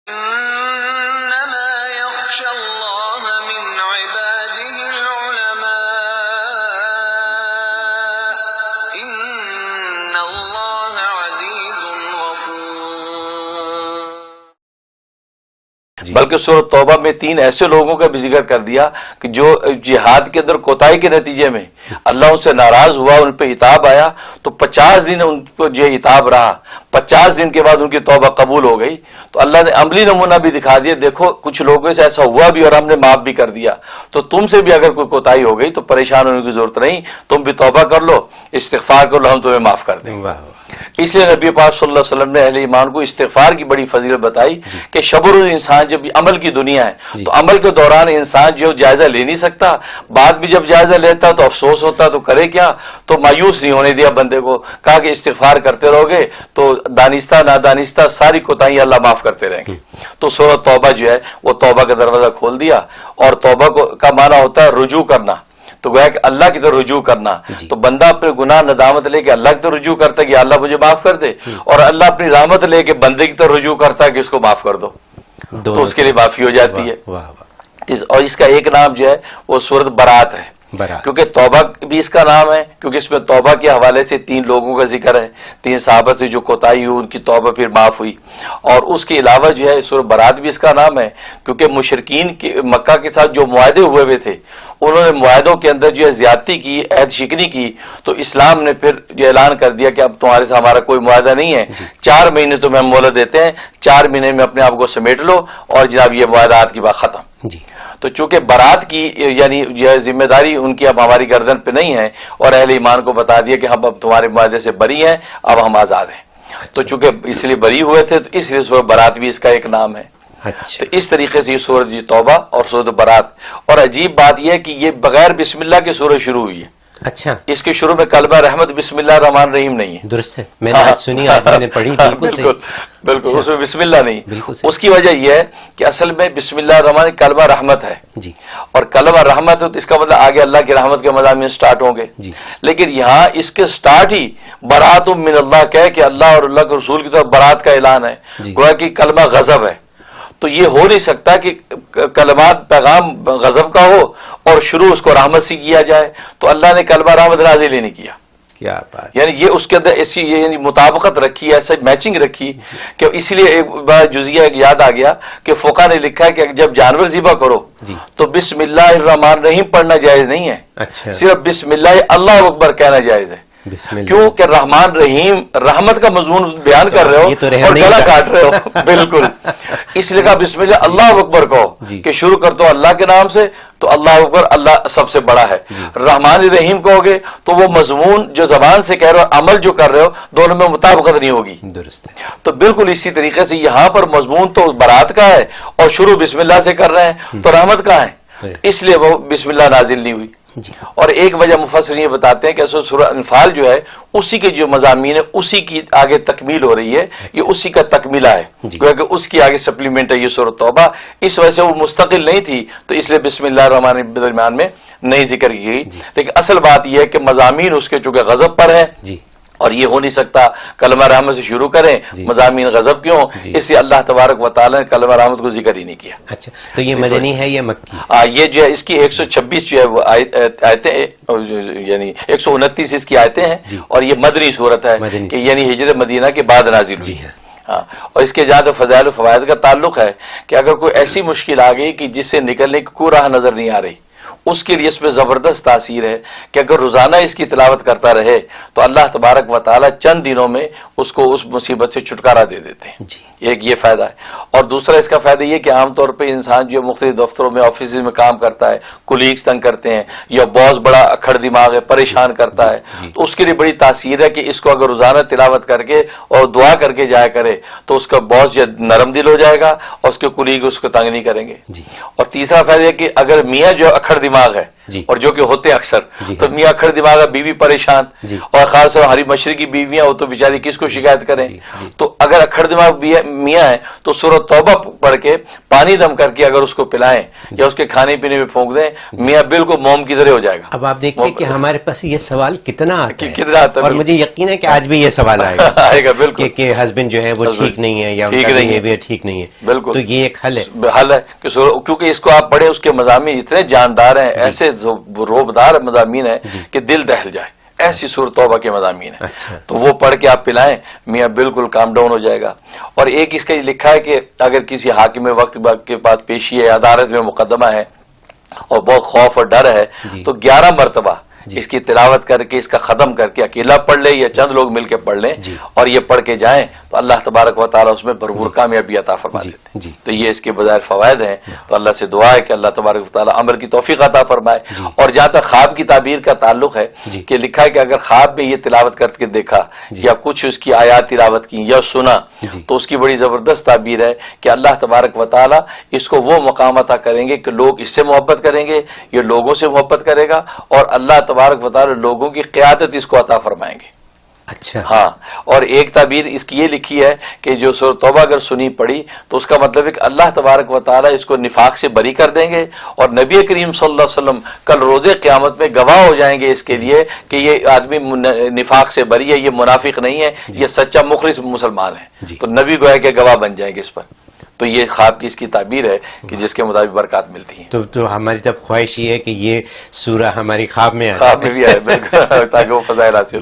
إنما يخشى الله من عباده العلماء إن الله عزيز غفور. بلکہ سورۃ توبہ میں 3 ایسے لوگوں کا بھی ذکر کر دیا کہ جو جہاد کے اندر کوتاہی کے نتیجے میں اللہ ان سے ناراض ہوا، ان پہ عتاب آیا، تو 50 دن ان کو جو عتاب رہا، 50 دن کے بعد ان کی توبہ قبول ہو گئی. تو اللہ نے عملی نمونہ بھی دکھا دیا، دیکھو کچھ لوگوں سے ایسا ہوا بھی اور ہم نے معاف بھی کر دیا، تو تم سے بھی اگر کوئی کوتاہی ہو گئی تو پریشان ہونے کی ضرورت نہیں، تم بھی توبہ کر لو، استغفار کر لو، ہم تمہیں معاف کر دیں گے. اس لیے نبی پاک صلی اللہ علیہ وسلم نے اہل ایمان کو استغفار کی بڑی فضیلت بتائی کہ شب و روز انسان جب عمل کی دنیا ہے تو عمل کے دوران انسان جو جائزہ لے نہیں سکتا، بعد میں جب جائزہ لیتا تو افسوس ہوتا، تو کرے کیا؟ تو مایوس نہیں ہونے دیا بندے کو، کہا کہ استغفار کرتے رہو گے تو دانستہ نادانستہ ساری کوتاہیاں اللہ معاف کرتے رہیں گے. تو سورۃ توبہ جو ہے وہ توبہ کا دروازہ کھول دیا. اور توبہ کا معنی ہوتا ہے رجوع کرنا، تو گویا کہ اللہ کی طرف رجوع کرنا. تو بندہ اپنے گناہ ندامت لے کے اللہ کی طرف رجوع کرتا ہے کہ اللہ مجھے معاف کر دے، اور اللہ اپنی رحمت لے کے بندے کی طرف رجوع کرتا ہے کہ اس کو معاف کر دو، تو اس کے لیے معافی ہو جاتی ہے. اور اس کا ایک نام جو ہے وہ سورۃ برات ہے، کیونکہ توبہ بھی اس کا نام ہے، کیونکہ اس میں توبہ کے حوالے سے 3 لوگوں کا ذکر ہے، 3 صحابہ سے جو کوتاہی ہوئی ان کی توبہ پھر معاف ہوئی. اور اس کے علاوہ جو ہے سورۃ برات بھی اس کا نام ہے، کیونکہ مشرکین کے مکہ کے ساتھ جو معاہدے ہوئے تھے انہوں نے معاہدوں کے اندر جو ہے زیادتی کی، عہد شکنی کی، تو اسلام نے پھر یہ اعلان کر دیا کہ اب تمہارے سے ہمارا کوئی معاہدہ نہیں ہے، 4 مہینے تمہیں مہلت دیتے ہیں، 4 مہینے میں اپنے آپ کو سمیٹ لو اور جناب یہ معاہدات کی بات ختم. تو چونکہ برات کی یعنی یہ ذمہ داری ان کی اب ہماری گردن پہ نہیں ہے، اور اہل ایمان کو بتا دیا کہ ہم اب تمہارے معاہدے سے بری ہیں، اب ہم آزاد ہیں. تو چونکہ اس لیے بری ہوئے تھے تو اس لیے سورۃ برات بھی اس کا ایک نام ہے. تو اس طریقے سے یہ سورۃ توبہ اور سورۃ برات. اور عجیب بات یہ ہے کہ یہ بغیر بسم اللہ کے سورہ شروع ہوئی ہے. اچھا، اس کے شروع میں کلمہ رحمت بسم اللہ الرحمن الرحیم نہیں ہے. درست ہے، میں نے آج سنی، آج میں نے پڑھی. بالکل بالکل اس میں بسم اللہ نہیں. اس کی وجہ یہ ہے کہ اصل میں بسم اللہ الرحمن کلمہ رحمت ہے جی، اور کلمہ رحمت ہے تو اس کا مطلب آگے اللہ کی رحمت کے مضامین سٹارٹ ہوں گے جی. لیکن یہاں اس کے سٹارٹ ہی برات من اللہ کہہ کہ اللہ اور اللہ کے رسول کی طرف برات کا اعلان ہے، گویا کہ کلمہ غضب ہے. تو یہ ہو نہیں سکتا کہ کلمات پیغام غضب کا ہو اور شروع اس کو رحمت سے کیا جائے، تو اللہ نے کلمہ رحمت نازل ہی نہیں کیا. کیا بات، یعنی یہ اس کے اندر ایسی یعنی مطابقت رکھی، ایسا میچنگ رکھی کہ اسی لیے ایک بار جزیہ یاد آ گیا کہ فقہ نے لکھا ہے کہ جب جانور ذبح کرو تو بسم اللہ الرحمن الرحیم پڑھنا جائز نہیں ہے، صرف بسم اللہ اللہ اکبر کہنا جائز ہے. کیوں کہ رحمان رحیم رحمت کا مضمون بیان کر رہے ہو اور گلا کاٹ رہے ہو. بالکل اس لیے کہا بسم اللہ اللہ اکبر کہو کہ شروع کر دو اللہ کے نام سے، تو اللہ اکبر اللہ سب سے بڑا ہے. رحمان رحیم کہو گے تو وہ مضمون جو زبان سے کہہ رہے ہو عمل جو کر رہے ہو دونوں میں مطابقت نہیں ہوگی. درست ہے. تو بالکل اسی طریقے سے یہاں پر مضمون تو برات کا ہے اور شروع بسم اللہ سے کر رہے ہیں، تو رحمت کہاں ہے؟ اس لیے وہ بسم اللہ نازل نہیں ہوئی. اور ایک وجہ مفسرین یہ بتاتے ہیں کہ سورہ انفال جو ہے اسی کے جو مضامین ہے اسی کی آگے تکمیل ہو رہی ہے، یہ اسی کا تکمیلہ ہے، کیونکہ اس کی آگے سپلیمنٹ ہے یہ سورۃ توبہ. اس وجہ سے وہ مستقل نہیں تھی تو اس لیے بسم اللہ الرحمن الرحیم درمیان میں نہیں ذکر کی گئی. لیکن اصل بات یہ ہے کہ مضامین اس کے چونکہ غضب پر ہے اور یہ ہو نہیں سکتا کلمہ رحمت سے شروع کریں، مضامین غضب کیوں؟ اس لیے اللہ تبارک و تعالیٰ نے کلمہ رحمت کو ذکر ہی نہیں کیا. اچھا، تو یہ مدنی ہے یا مکی؟ یہ جو ہے اس کی 126 جو ہے وہ آیتیں یعنی 129 اس کی آیتیں ہیں اور یہ مدنی صورت ہے کہ یعنی ہجرت مدینہ کے بعد نازل ہوئی. ہاں، اور اس کے جہاں فضائل و فوائد کا تعلق ہے کہ اگر کوئی ایسی مشکل آ گئی کہ جس سے نکلنے کی کوئی راہ نظر نہیں آ رہی، اس کے لیے اس میں زبردست تاثیر ہے کہ اگر روزانہ اس کی تلاوت کرتا رہے تو اللہ تبارک و تعالیٰ چند دنوں میں اس کو اس مصیبت سے چھٹکارا دے دیتے ہیں. ایک یہ فائدہ ہے. اور دوسرا اس کا فائدہ یہ کہ عام طور پہ انسان جو مختلف دفتروں میں آفیس میں کام کرتا ہے، کولیگز تنگ کرتے ہیں یا باس بڑا اکھڑ دماغ ہے پریشان کرتا ہے، تو اس کے لیے بڑی تاثیر ہے کہ اس کو اگر روزانہ تلاوت کر کے اور دعا کر کے جایا کرے تو اس کا باس جو نرم دل ہو جائے گا اور اس کے کولیگ اس کو تنگ نہیں کریں گے. اور تیسرا فائدہ ہے کہ اگر میاں جو اکھڑ دماغ ہے جی اور جو کہ ہوتے اکثر جی تو میاں کھڑ دماغ بیوی پریشان جی اور خاص طور ہری مشرقی بیویاں وہ تو بیچاری کس کو شکایت کریں جی جی تو اگر اکھڑ دماغ میاں ہے تو سورۃ توبہ پڑھ کے پانی دم کر کے اگر اس کو پلائیں یا اس کے کھانے پینے میں پھونک دیں میاں بالکل موم کی طرح ہو جائے گا. اب آپ دیکھیے کہ ہمارے پاس یہ سوال کتنا آتا ہے کتنا آتا ہے اور مجھے یقین ہے کہ آج بھی یہ سوال آئے گا آئے گا بالکل کہ ہسبینڈ جو ہے وہ ٹھیک نہیں ہے یا ان ٹھیک کا نہیں ہے. بیہیویئر ٹھیک نہیں ہے بالکل تو یہ ایک حل ہے حل ہے کیونکہ اس کو آپ پڑھیں اس کے مضامین اتنے جاندار ہیں ایسے روبدار مضامین ہیں کہ دل دہل جائے ایسی سورۃ توبہ کے مضامین ہیں. اچھا تو وہ پڑھ کے آپ پلائیں میاں بالکل کام ڈاؤن ہو جائے گا. اور ایک اس کا لکھا ہے کہ اگر کسی حاکم وقت کے پاس پیشی ہے عدالت میں مقدمہ ہے اور بہت خوف اور ڈر ہے تو 11 مرتبہ اس کی تلاوت کر کے اس کا ختم کر کے اکیلا پڑھ لے یا چند لوگ مل کے پڑھ لیں اور یہ پڑھ کے جائیں تو اللہ تبارک و تعالیٰ اس میں بھرپور کامیابی عطا فرما دیتے ہیں. تو یہ اس کے بظاہر فوائد ہیں. تو اللہ سے دعا ہے کہ اللہ تبارک و تعالیٰ عمل کی توفیق عطا فرمائے. اور جہاں تک خواب کی تعبیر کا تعلق ہے کہ لکھا ہے کہ اگر خواب میں یہ تلاوت کر کے دیکھا یا کچھ اس کی آیات تلاوت کی یا سنا تو اس کی بڑی زبردست تعبیر ہے کہ اللہ تبارک و تعالیٰ اس کو وہ مقام عطا کریں گے کہ لوگ اس سے محبت کریں گے یہ لوگوں سے محبت کرے گا اور اللہ تبارک و تعالیٰ لوگوں کی قیادت اس کو عطا فرمائیں گے. اچھا ہاں اور ایک تعبیر اس کی یہ لکھی ہے کہ جو سورۃ توبہ اگر سنی پڑھی تو اس کا مطلب ہے کہ اللہ تبارک و تعالیٰ اس کو نفاق سے بری کر دیں گے اور نبی کریم صلی اللہ علیہ وسلم کل روز قیامت میں گواہ ہو جائیں گے اس کے لیے کہ یہ آدمی نفاق سے بری ہے یہ منافق نہیں ہے یہ سچا مخلص مسلمان ہے. تو نبی گویا کے گواہ بن جائیں گے اس پر. تو یہ خواب کی اس کی تعبیر ہے کہ جس کے مطابق برکات ملتی ہیں. تو ہماری طرف خواہش یہ ہے کہ یہ سورہ ہماری خواب میں خواب میں بھی آئے بالکل تاکہ وہ فضائل حاصل